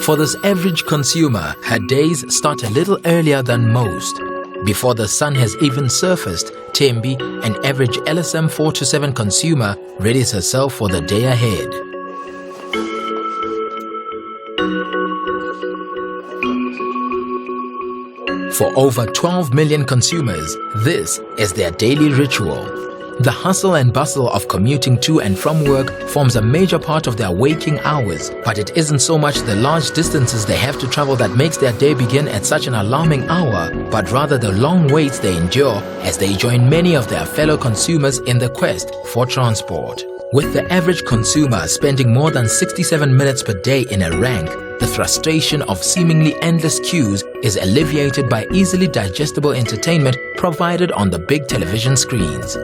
For this average consumer, her days start a little earlier than most. Before the sun has even surfaced, Thembi, an average LSM 4-7 consumer, readies herself for the day ahead. For over 12 million consumers, this is their daily ritual. The hustle and bustle of commuting to and from work forms a major part of their waking hours, but it isn't so much the large distances they have to travel that makes their day begin at such an alarming hour, but rather the long waits they endure as they join many of their fellow consumers in the quest for transport. With the average consumer spending more than 67 minutes per day in a rank, the frustration of seemingly endless queues is alleviated by easily digestible entertainment provided on the big television screens.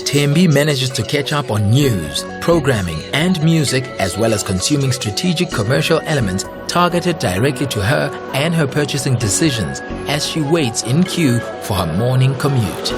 Thembi manages to catch up on news, programming and music, as well as consuming strategic commercial elements targeted directly to her and her purchasing decisions as she waits in queue for her morning commute.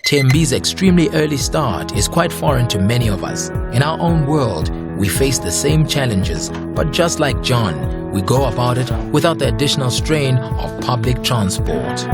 Thembi's extremely early start is quite foreign to many of us. In our own world, we face the same challenges, but just like John, we go about it without the additional strain of public transport.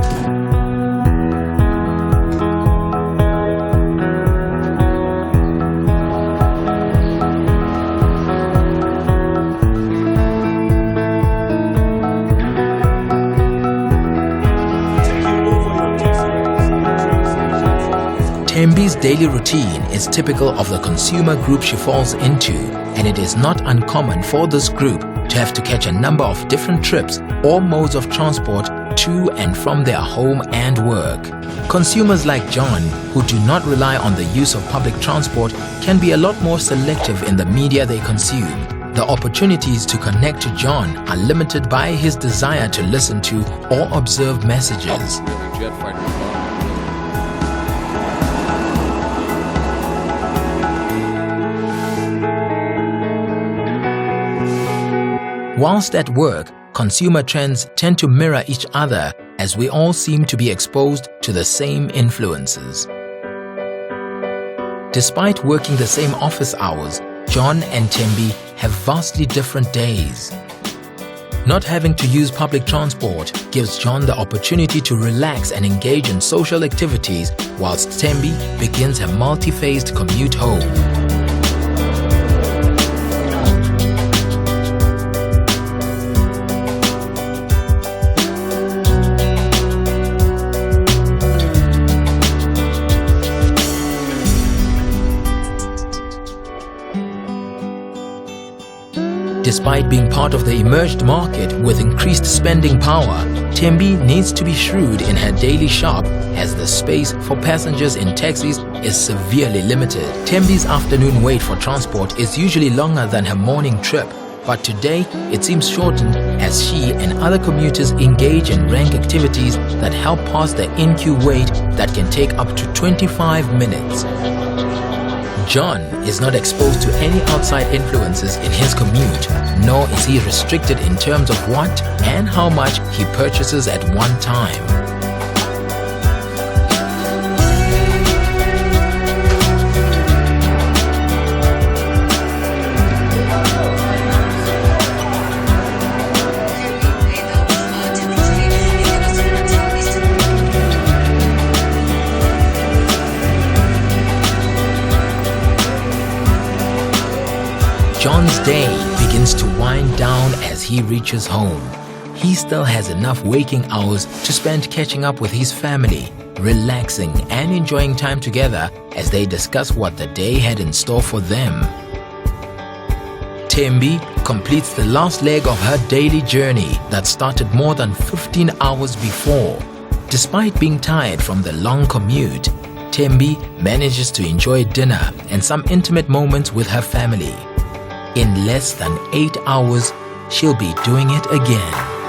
Thembi's daily routine is typical of the consumer group she falls into, and it is not uncommon for this group to have to catch a number of different trips or modes of transport to and from their home and work. Consumers like John, who do not rely on the use of public transport, can be a lot more selective in the media they consume. The opportunities to connect to John are limited by his desire to listen to or observe messages. Whilst at work, consumer trends tend to mirror each other as we all seem to be exposed to the same influences. Despite working the same office hours, John and Thembi have vastly different days. Not having to use public transport gives John the opportunity to relax and engage in social activities, whilst Thembi begins her multi-phased commute home. Despite being part of the emerged market with increased spending power, Thembi needs to be shrewd in her daily shop as the space for passengers in taxis is severely limited. Thembi's afternoon wait for transport is usually longer than her morning trip, but today it seems shortened as she and other commuters engage in rank activities that help pass the in-queue wait that can take up to 25 minutes. John is not exposed to any outside influences in his commute, nor is he restricted in terms of what and how much he purchases at one time. John's day begins to wind down as he reaches home. He still has enough waking hours to spend catching up with his family, relaxing and enjoying time together as they discuss what the day had in store for them. Thembi completes the last leg of her daily journey that started more than 15 hours before. Despite being tired from the long commute, Thembi manages to enjoy dinner and some intimate moments with her family. In less than 8 hours, she'll be doing it again.